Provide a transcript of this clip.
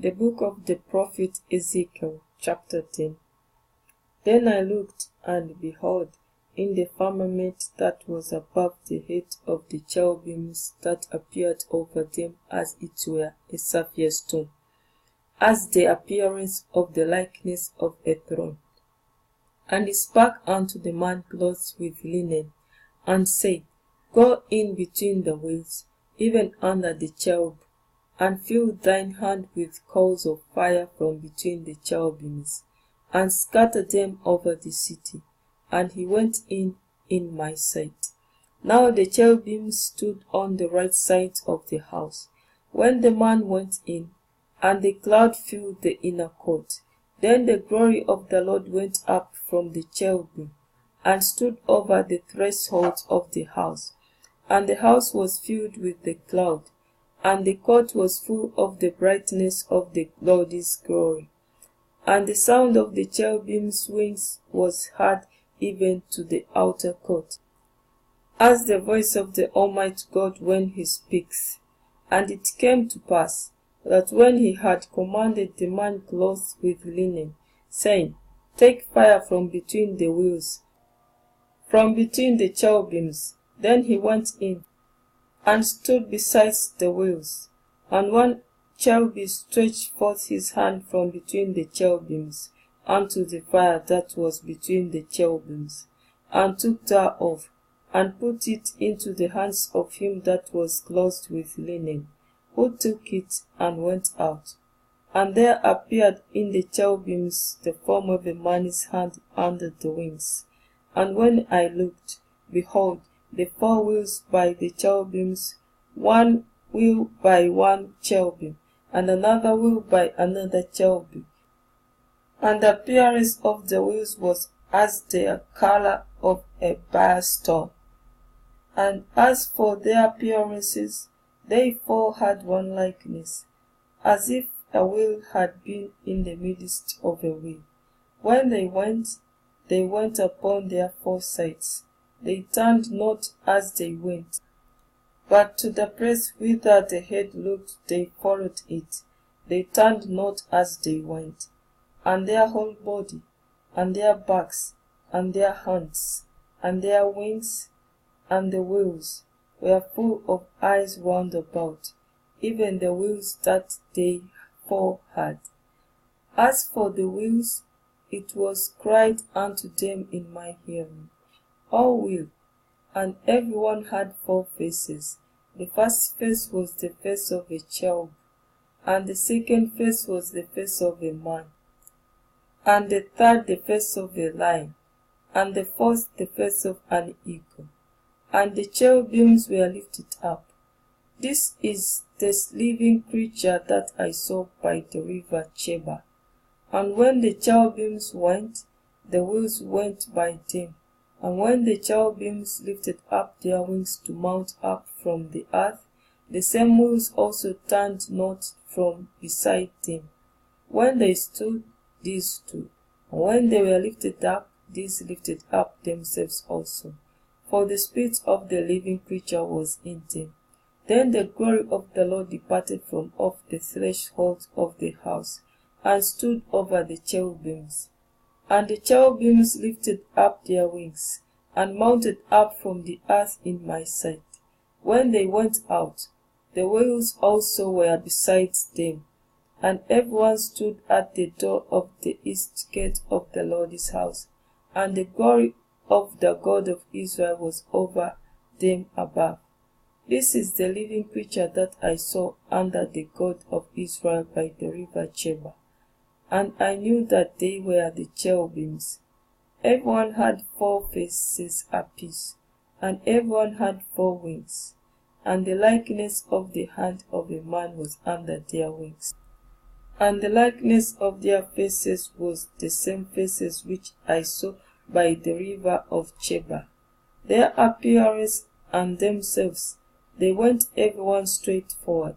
The book of the prophet Ezekiel, chapter 10. Then I looked, and behold, in the firmament that was above the head of the cherubims that appeared over them as it were a sapphire stone, as the appearance of the likeness of a throne. And he spake unto the man clothed with linen, and said, Go in between the wheels, even under the cherub, and fill thine hand with coals of fire from between the cherubims, and scatter them over the city. And he went in my sight. Now the cherubims stood on the right side of the house, when the man went in, and the cloud filled the inner court. Then the glory of the Lord went up from the cherubim, and stood over the threshold of the house. And the house was filled with the cloud, and the court was full of the brightness of the Lord's glory. And the sound of the cherubim's wings was heard even to the outer court, as the voice of the Almighty God when he speaks. And it came to pass, that when he had commanded the man clothed with linen, saying, Take fire from between the wheels, from between the cherubims, then he went in, and stood beside the wheels. And one cherub stretched forth his hand from between the cherubims unto the fire that was between the cherubims, and took thereof, and put it into the hands of him that was clothed with linen, who took it and went out. And there appeared in the cherubims the form of a man's hand under the wings. And when I looked, behold, the four wheels by the cherubims, one wheel by one cherubim, and another wheel by another cherubim. And the appearance of the wheels was as the color of a bare stone. And as for their appearances, they four had one likeness, as if a wheel had been in the midst of a wheel. When they went upon their four sides. They turned not as they went, but to the place whither the head looked they followed it. They turned not as they went. And their whole body, and their backs, and their hands, and their wings, and the wheels were full of eyes round about, even the wheels that they four had. As for the wheels, it was cried unto them in my hearing, All will, and every one had four faces. The first face was the face of a cherub, and the second face was the face of a man, and the third the face of a lion, and the fourth the face of an eagle. And the cherubims were lifted up. This is this living creature that I saw by the river Chebar. And when the cherubims went, the wheels went by them. And when the cherubims lifted up their wings to mount up from the earth, the same wheels also turned not from beside them. When they stood, these stood. And when they were lifted up, these lifted up themselves also. For the spirit of the living creature was in them. Then the glory of the Lord departed from off the threshold of the house, and stood over the cherubims. And the cherubims lifted up their wings, and mounted up from the earth in my sight. When they went out, the wheels also were beside them, and everyone stood at the door of the east gate of the Lord's house, and the glory of the God of Israel was over them above. This is the living creature that I saw under the God of Israel by the river Chebar. And I knew that they were the cherubims. Everyone had four faces apiece, and everyone had four wings, and the likeness of the hand of a man was under their wings. And the likeness of their faces was the same faces which I saw by the river of Chebar. Their appearance and themselves, they went everyone straight forward,